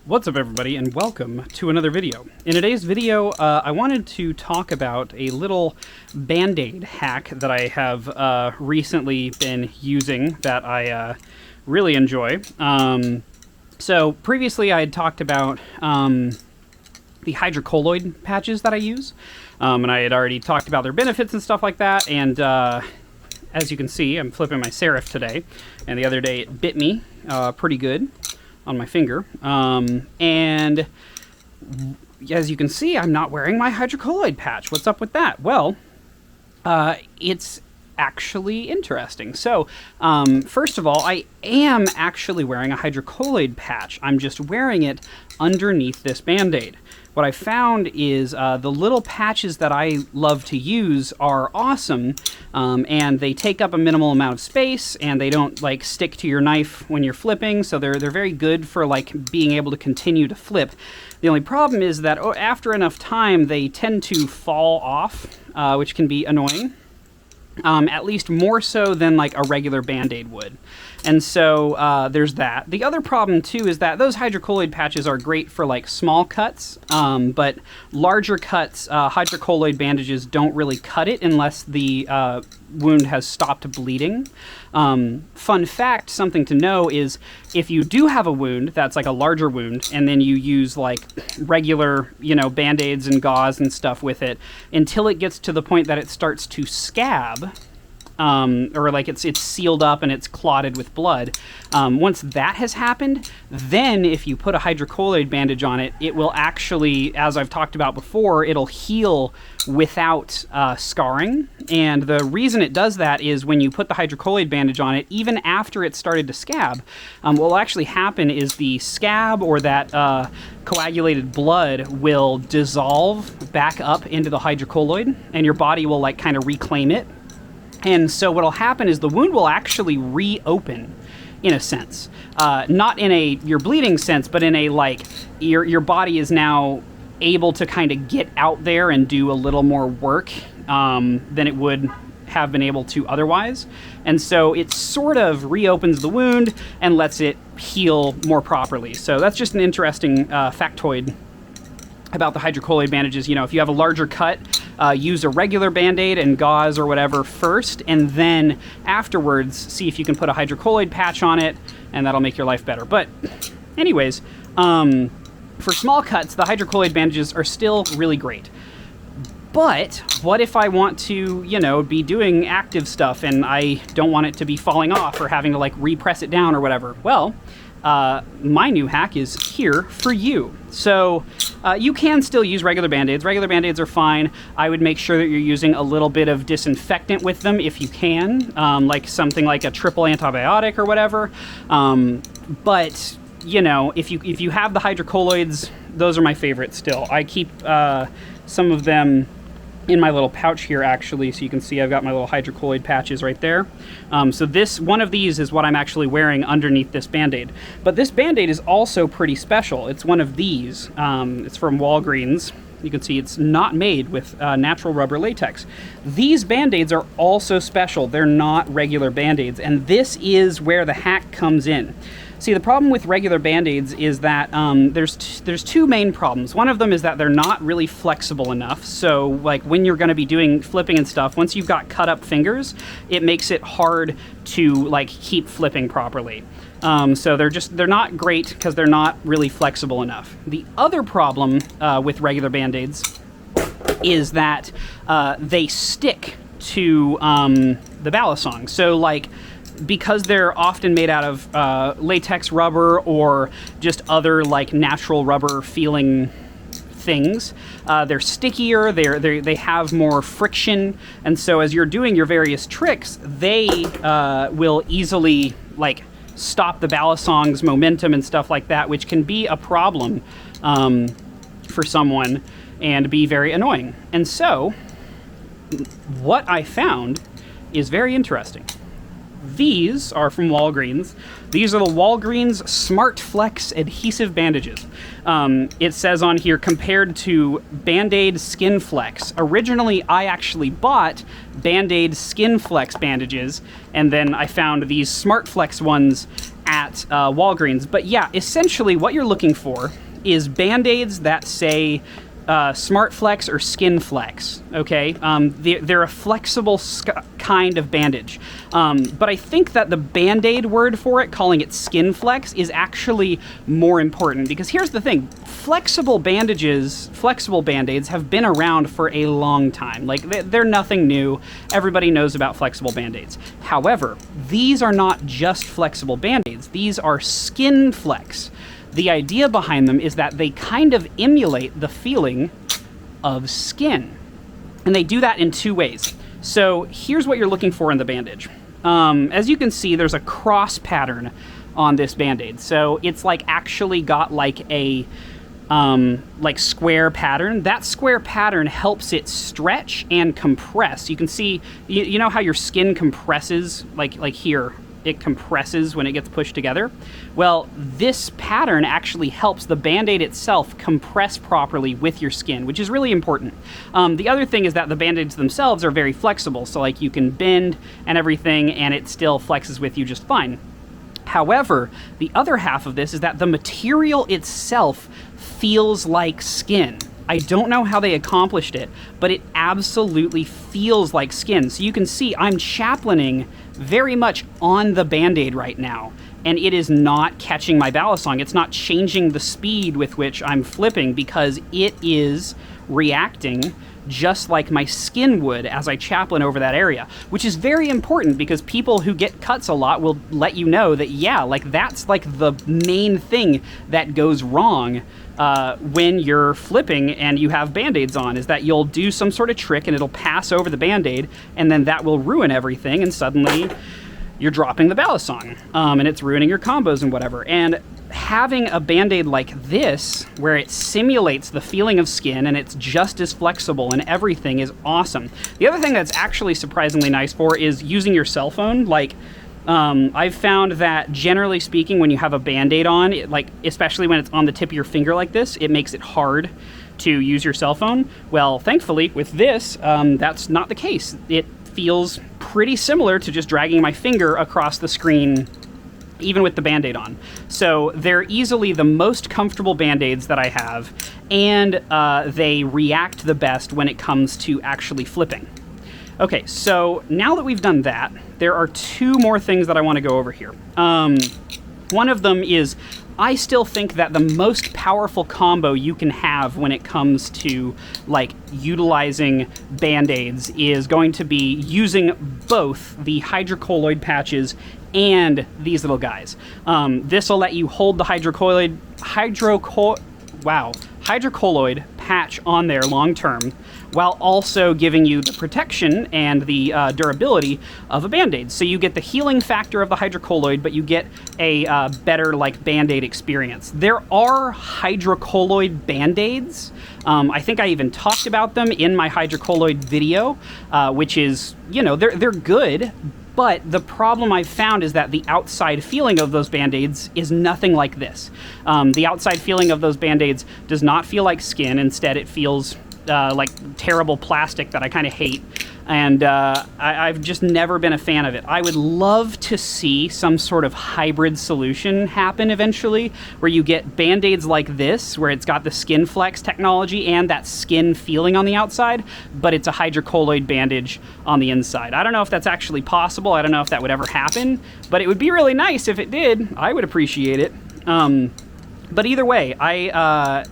What's up everybody, and welcome to another video. In today's video, I wanted to talk about a little Band-Aid hack that I have recently been using that I really enjoy. So previously I had talked about the hydrocolloid patches that I use, and I had already talked about their benefits and stuff like that, and as you can see, I'm flipping my Serif today, and the other day it bit me pretty good on my finger, and as you can see, I'm not wearing my hydrocolloid patch. What's up with that? Well, it's actually interesting. So, first of all, I am actually wearing a hydrocolloid patch. I'm just wearing it underneath this Band-Aid. What I found is the little patches that I love to use are awesome, and they take up a minimal amount of space, and they don't like stick to your knife when you're flipping, so they're very good for like being able to continue to flip. The only problem is that after enough time, they tend to fall off, which can be annoying. At least more so than like a regular Band-Aid would. And so there's that. The other problem too is that those hydrocolloid patches are great for like small cuts, but larger cuts, hydrocolloid bandages don't really cut it unless the wound has stopped bleeding. Fun fact, something to know is if you do have a wound that's like a larger wound and then you use like regular, Band-Aids and gauze and stuff with it until it gets to the point that it starts to scab, or like it's sealed up and it's clotted with blood. Once that has happened, then if you put a hydrocolloid bandage on it, it will actually, as I've talked about before, it'll heal without scarring. And the reason it does that is when you put the hydrocolloid bandage on it, even after it started to scab, what will actually happen is the scab or that coagulated blood will dissolve back up into the hydrocolloid, and your body will like kind of reclaim it. And so what'll happen is the wound will actually reopen, in a sense. Not in a you're bleeding sense, but in a like your body is now able to kind of get out there and do a little more work than it would have been able to otherwise. And so it sort of reopens the wound and lets it heal more properly. So that's just an interesting factoid about the hydrocolloid bandages. If you have a larger cut, use a regular Band-Aid and gauze or whatever first, and then afterwards see if you can put a hydrocolloid patch on it, and that'll make your life better. But anyways, for small cuts, the hydrocolloid bandages are still really great. But what if I want to, be doing active stuff and I don't want it to be falling off or having to like repress it down or whatever? Well, my new hack is here for you. So you can still use regular Band-Aids. Regular Band-Aids are fine. I would make sure that you're using a little bit of disinfectant with them if you can, like something like a triple antibiotic or whatever. But if you have the hydrocolloids, those are my favorites still. I keep some of them in my little pouch here, actually, so you can see I've got my little hydrocolloid patches right there. So one of these is what I'm actually wearing underneath this Band-Aid. But this Band-Aid is also pretty special. It's one of these. It's from Walgreens. You can see it's not made with natural rubber latex. These Band-Aids are also special. They're not regular Band-Aids, and this is where the hack comes in. See, the problem with regular Band-Aids is that there's two main problems. One of them is that they're not really flexible enough. So like when you're going to be doing flipping and stuff, once you've got cut up fingers, it makes it hard to like keep flipping properly. So they're not great because they're not really flexible enough. The other problem with regular Band-Aids is that they stick to the Balisong. So like, because they're often made out of latex rubber or just other like natural rubber feeling things, they're stickier, they have more friction, and so as you're doing your various tricks, they will easily like stop the Balisong's momentum and stuff like that, which can be a problem for someone and be very annoying. And so what I found is very interesting. these are from Walgreens. These are the Walgreens Smart Flex adhesive bandages. It says on here, compared to Band-Aid Skin Flex. Originally, I actually bought Band-Aid Skin Flex bandages, and then I found these Smart Flex ones at Walgreens. But yeah, essentially what you're looking for is Band-Aids that say Smart Flex or Skin Flex, okay? They're a flexible kind of bandage. But I think that the Band-Aid word for it, calling it Skin Flex, is actually more important, because here's the thing. Flexible bandages, flexible Band-Aids have been around for a long time. Like, they're nothing new. Everybody knows about flexible Band-Aids. However, these are not just flexible Band-Aids. These are Skin Flex. The idea behind them is that they kind of emulate the feeling of skin. And they do that in two ways. So here's what you're looking for in the bandage. As you can see, there's a cross pattern on this Band-Aid. So it's like actually got like a square pattern. That square pattern helps it stretch and compress. You can see, you know how your skin compresses, like here, it compresses when it gets pushed together? Well, this pattern actually helps the Band-Aid itself compress properly with your skin, which is really important. The other thing is that the Band-Aids themselves are very flexible, so like you can bend and everything, and it still flexes with you just fine. However, the other half of this is that the material itself feels like skin. I don't know how they accomplished it, but it absolutely feels like skin. So you can see I'm chaplaining very much on the Band-Aid right now, and it is not catching my Balisong. It's not changing the speed with which I'm flipping, because it is reacting just like my skin would as I chaplain over that area, which is very important, because people who get cuts a lot will let you know that, yeah, like that's like the main thing that goes wrong when you're flipping and you have Band-Aids on, is that you'll do some sort of trick and it'll pass over the Band-Aid, and then that will ruin everything, and suddenly you're dropping the Balisong, and it's ruining your combos and whatever. And having a Band-Aid like this, where it simulates the feeling of skin and it's just as flexible and everything, is awesome. The other thing that's actually surprisingly nice for is using your cell phone. Like, I've found that generally speaking, when you have a Band-Aid on, especially when it's on the tip of your finger like this, it makes it hard to use your cell phone. Well, thankfully, with this, that's not the case. It feels pretty similar to just dragging my finger across the screen, even with the Band-Aid on. So they're easily the most comfortable Band-Aids that I have, and they react the best when it comes to actually flipping. Okay, so now that we've done that, there are two more things that I want to go over here. One of them is, I still think that the most powerful combo you can have when it comes to like utilizing Band-Aids is going to be using both the hydrocolloid patches and these little guys. This will let you hold the hydrocolloid patch on there long term, while also giving you the protection and the durability of a Band-Aid. So you get the healing factor of the hydrocolloid, but you get a better like Band-Aid experience. There are hydrocolloid Band-Aids. I think I even talked about them in my hydrocolloid video, which is, you know, they're good. But the problem I've found is that the outside feeling of those Band-Aids is nothing like this. The outside feeling of those Band-Aids does not feel like skin. Instead, it feels like terrible plastic that I kind of hate. And I've just never been a fan of it. I would love to see some sort of hybrid solution happen eventually, where you get Band-Aids like this, where it's got the Skin Flex technology and that skin feeling on the outside, but it's a hydrocolloid bandage on the inside. I don't know if that's actually possible. I don't know if that would ever happen, but it would be really nice if it did. I would appreciate it. But either way,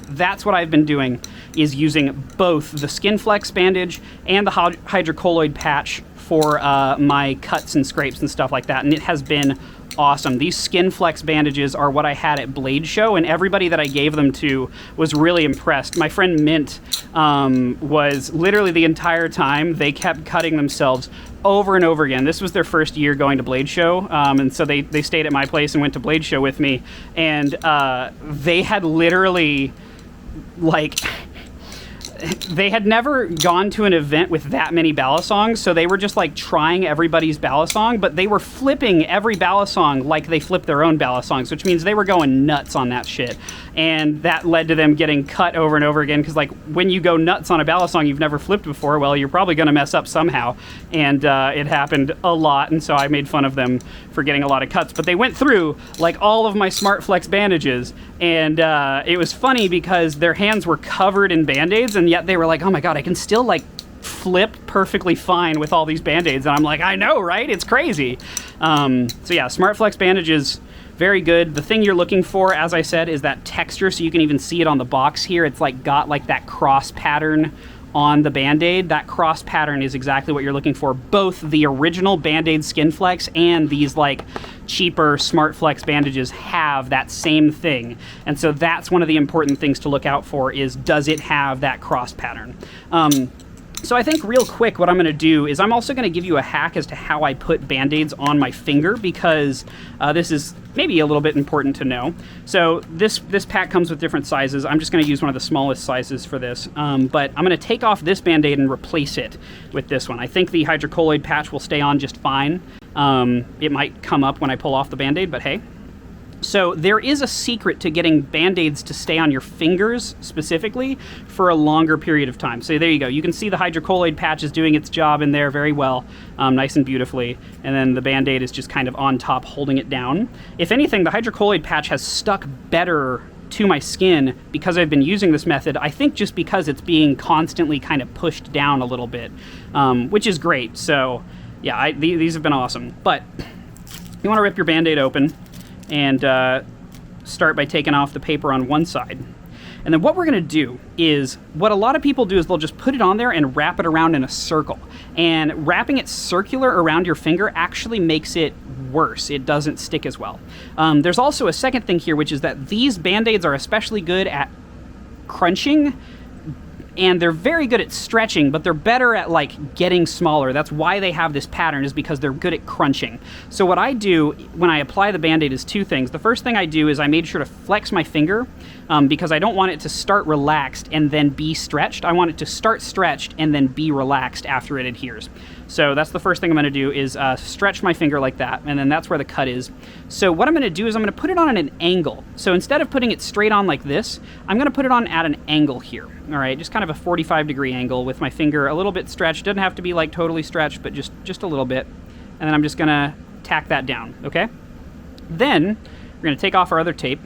that's what I've been doing, is using both the Skin Flex bandage and the hydrocolloid patch for my cuts and scrapes and stuff like that, and it has been awesome. These Skin Flex bandages are what I had at Blade Show, and everybody that I gave them to was really impressed. My friend Mint was literally the entire time, they kept cutting themselves over and over again. This was their first year going to Blade Show, and so they stayed at my place and went to Blade Show with me, and they had literally, like, they had never gone to an event with that many Balisongs, so they were just like trying everybody's Balisong, but they were flipping every Balisong like they flipped their own Balisongs, which means they were going nuts on that shit. And that led to them getting cut over and over again, because like when you go nuts on a Balisong you've never flipped before, well, you're probably going to mess up somehow. And it happened a lot, and so I made fun of them for getting a lot of cuts. But they went through like all of my Smart Flex bandages, and it was funny because their hands were covered in Band-Aids, and yet they were like, oh my god, I can still like flip perfectly fine with all these Band-Aids. And I'm like, I know, right? It's crazy. So yeah, Smart Flex bandages, very good. The thing you're looking for, as I said, is that texture, so you can even see it on the box here. It's like got like that cross pattern on the Band-Aid. That cross pattern is exactly what you're looking for. Both the original Band-Aid Skin Flex and these like cheaper Smart Flex bandages have that same thing. And so that's one of the important things to look out for, is does it have that cross pattern? So I think real quick what I'm going to do is I'm also going to give you a hack as to how I put Band-Aids on my finger, because this is maybe a little bit important to know. So this pack comes with different sizes. I'm just going to use one of the smallest sizes for this, but I'm going to take off this Band-Aid and replace it with this one. I think the hydrocolloid patch will stay on just fine. It might come up when I pull off the Band-Aid, but hey. So there is a secret to getting Band-Aids to stay on your fingers specifically for a longer period of time. So there you go. You can see the hydrocolloid patch is doing its job in there very well, nice and beautifully. And then the Band-Aid is just kind of on top holding it down. If anything, the hydrocolloid patch has stuck better to my skin because I've been using this method. I think just because it's being constantly kind of pushed down a little bit, which is great. So yeah, these have been awesome. But you want to rip your Band-Aid open and start by taking off the paper on one side. And then what we're gonna do is, what a lot of people do is they'll just put it on there and wrap it around in a circle. And wrapping it circular around your finger actually makes it worse. It doesn't stick as well. There's also a second thing here, which is that these Band-Aids are especially good at crunching, and they're very good at stretching, but they're better at like getting smaller. That's why they have this pattern, is because they're good at crunching. So what I do when I apply the Band-Aid is two things. The first thing I do is I made sure to flex my finger, because I don't want it to start relaxed and then be stretched. I want it to start stretched and then be relaxed after it adheres. So that's the first thing I'm going to do, is stretch my finger like that, and then that's where the cut is. So what I'm going to do is I'm going to put it on at an angle. So instead of putting it straight on like this, I'm going to put it on at an angle here. All right, just kind of a 45-degree angle with my finger a little bit stretched. Doesn't have to be like totally stretched, but just a little bit. And then I'm just going to tack that down, okay? Then we're going to take off our other tape.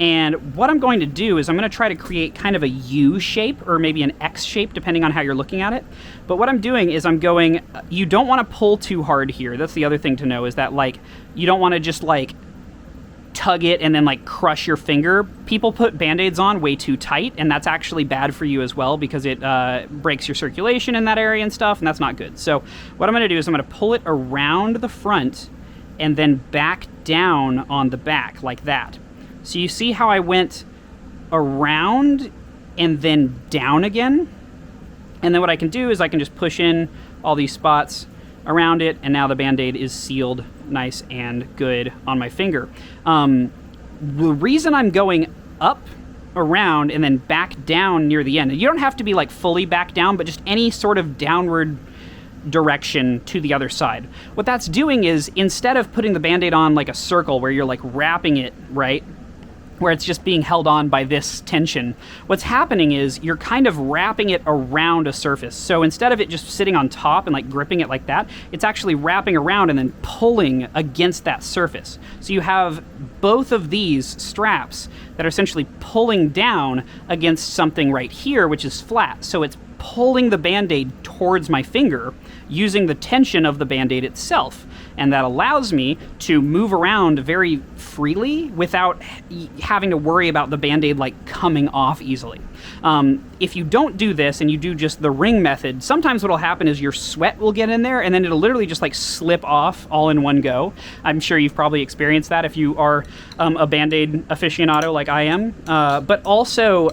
And what I'm going to do is I'm going to try to create kind of a U shape, or maybe an X shape, depending on how you're looking at it. But what I'm doing is I'm going, you don't want to pull too hard here. That's the other thing to know, is that like, you don't want to just like tug it and then like crush your finger. People put Band-Aids on way too tight, and that's actually bad for you as well, because it breaks your circulation in that area and stuff, and that's not good. So what I'm going to do is I'm going to pull it around the front and then back down on the back like that. So you see how I went around and then down again? And then what I can do is I can just push in all these spots around it, and now the Band-Aid is sealed nice and good on my finger. The reason I'm going up, around, and then back down near the end, you don't have to be like fully back down, but just any sort of downward direction to the other side. What that's doing is, instead of putting the Band-Aid on like a circle where you're like wrapping it, right, where it's just being held on by this tension, what's happening is you're kind of wrapping it around a surface. So instead of it just sitting on top and like gripping it like that, it's actually wrapping around and then pulling against that surface. So you have both of these straps that are essentially pulling down against something right here, which is flat. So it's pulling the Band-Aid towards my finger using the tension of the Band-Aid itself. And that allows me to move around very freely without having to worry about the Band-Aid like coming off easily. If you don't do this and you do just the ring method, sometimes what'll happen is your sweat will get in there and then it'll literally just like slip off all in one go. I'm sure you've probably experienced that if you are a Band-Aid aficionado like I am. But also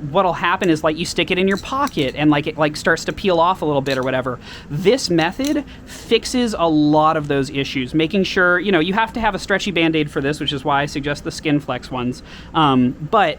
what'll happen is like you stick it in your pocket and like it like starts to peel off a little bit or whatever. This method fixes a lot of those issues, making sure, you know, you have to have a stretchy Band-Aid for this, which is why I suggest the Skin Flex ones. But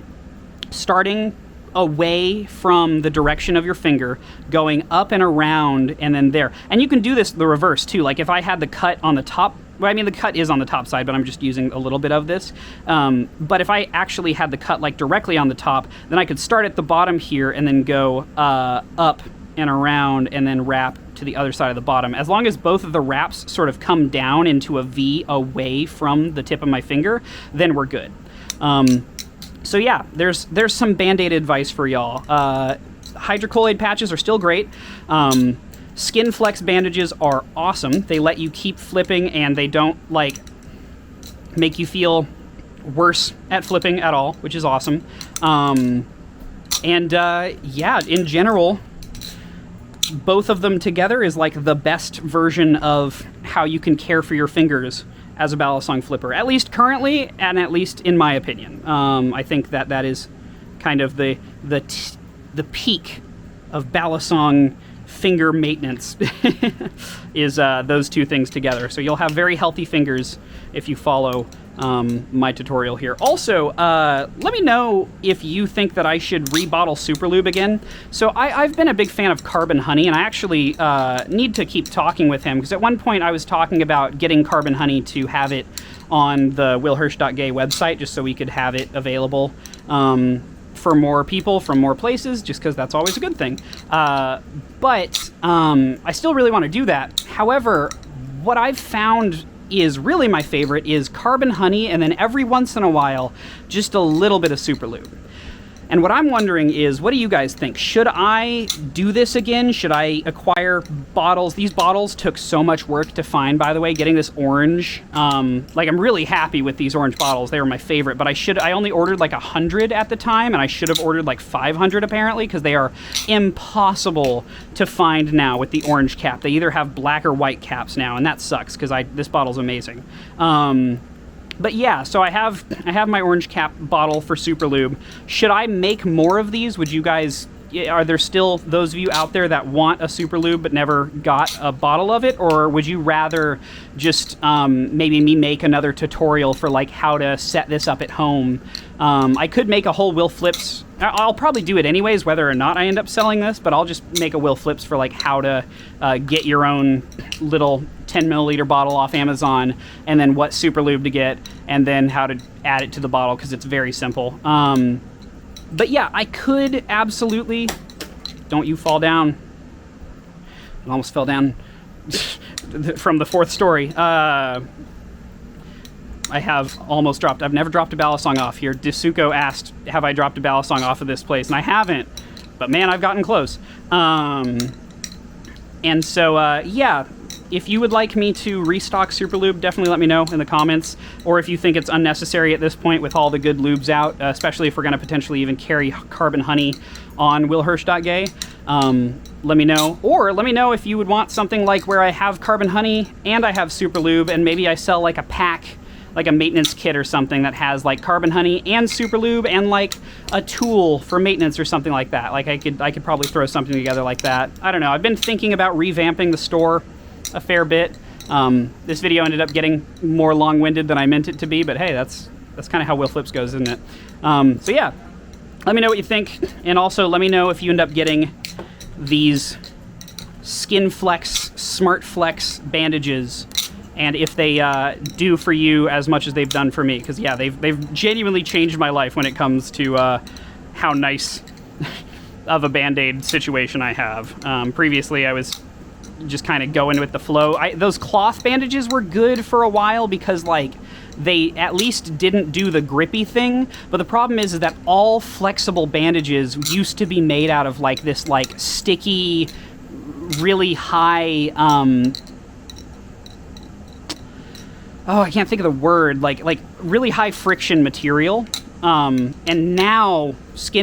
starting away from the direction of your finger, going up and around, and then there. And you can do this the reverse too. Like if I had the cut on the top, well, I mean the cut is on the top side, but I'm just using a little bit of this. But if I actually had the cut like directly on the top, then I could start at the bottom here and then go up and around and then wrap to the other side of the bottom. As long as both of the wraps sort of come down into a V away from the tip of my finger, then we're good. So yeah, there's some Band-Aid advice for y'all. Hydrocolloid patches are still great. Skin flex bandages are awesome. They let you keep flipping and they don't like make you feel worse at flipping at all, which is awesome. Yeah, in general, both of them together is like the best version of how you can care for your fingers as a Balisong flipper, at least currently, and at least in my opinion. I think that is kind of the peak of Balisong finger maintenance is those two things together. So you'll have very healthy fingers if you follow my tutorial here. Also, let me know if you think that I should rebottle Super Lube again. So I've been a big fan of Carbon Honey, and I actually need to keep talking with him, because at one point I was talking about getting Carbon Honey to have it on the willhirsch.gay website, just so we could have it available for more people from more places, just because that's always a good thing. But I still really want to do that. However, what I've found is really my favorite is Carbon Honey, and then every once in a while, just a little bit of Super Lube. And what I'm wondering is, what do you guys think? Should I do this again? Should I acquire bottles? These bottles took so much work to find, by the way, getting this orange. Like, I'm really happy with these orange bottles. They were my favorite, but I only ordered like 100 at the time, and I should have ordered like 500 apparently, because they are impossible to find now with the orange cap. They either have black or white caps now, and that sucks, because this bottle's amazing. But yeah, so I have my orange cap bottle for Super Lube. Should I make more of these? Would you guys, are there still those of you out there that want a Super Lube but never got a bottle of it? Or would you rather just maybe me make another tutorial for like how to set this up at home? I could make a whole Will Flips. I'll probably do it anyways, whether or not I end up selling this, but I'll just make a Will Flips for like how to get your own little 10 milliliter bottle off Amazon, and then what Super Lube to get, and then how to add it to the bottle, because it's very simple. But yeah, I could absolutely... Don't you fall down. I almost fell down from the fourth story. I have almost dropped... I've never dropped a Balisong off here. Disuko asked, have I dropped a Balisong off of this place? And I haven't. But man, I've gotten close. And so, yeah... If you would like me to restock Super Lube, definitely let me know in the comments. Or if you think it's unnecessary at this point with all the good lubes out, especially if we're going to potentially even carry Carbon Honey on willhirsch.gay, let me know. Or let me know if you would want something like where I have Carbon Honey and I have Super Lube, and maybe I sell like a pack, like a maintenance kit or something that has like Carbon Honey and Super Lube and like a tool for maintenance or something like that. Like I could probably throw something together like that. I don't know. I've been thinking about revamping the store a fair bit. This video ended up getting more long-winded than I meant it to be, but hey, that's kind of how Will Flips goes, isn't it? So yeah, let me know what you think, and also let me know if you end up getting these Skin Flex, Smart Flex bandages, and if they do for you as much as they've done for me, because yeah, they've genuinely changed my life when it comes to how nice of a Band-Aid situation I have. Previously, I was just kind of going with the flow. Those cloth bandages were good for a while because like they at least didn't do the grippy thing, but the problem is that all flexible bandages used to be made out of like this like sticky, really high I can't think of the word, like really high friction material. And now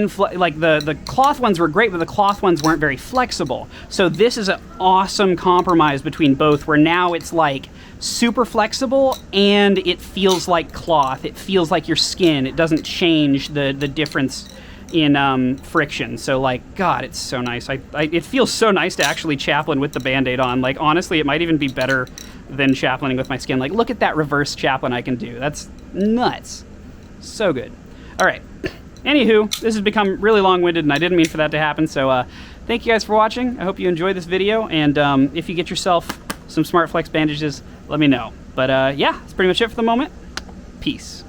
like the cloth ones were great, but the cloth ones weren't very flexible. So this is an awesome compromise between both, where now it's like super flexible and it feels like cloth. It feels like your skin. It doesn't change the difference in friction. So like, God, it's so nice. It feels so nice to actually chaplain with the Band-Aid on. Like, honestly, it might even be better than chaplaining with my skin. Like, look at that reverse chaplain I can do. That's nuts. So good. All right, Anywho, this has become really long-winded, and I didn't mean for that to happen, so thank you guys for watching. I hope you enjoyed this video, and if you get yourself some SmartFlex bandages, let me know. But yeah, that's pretty much it for the moment. Peace.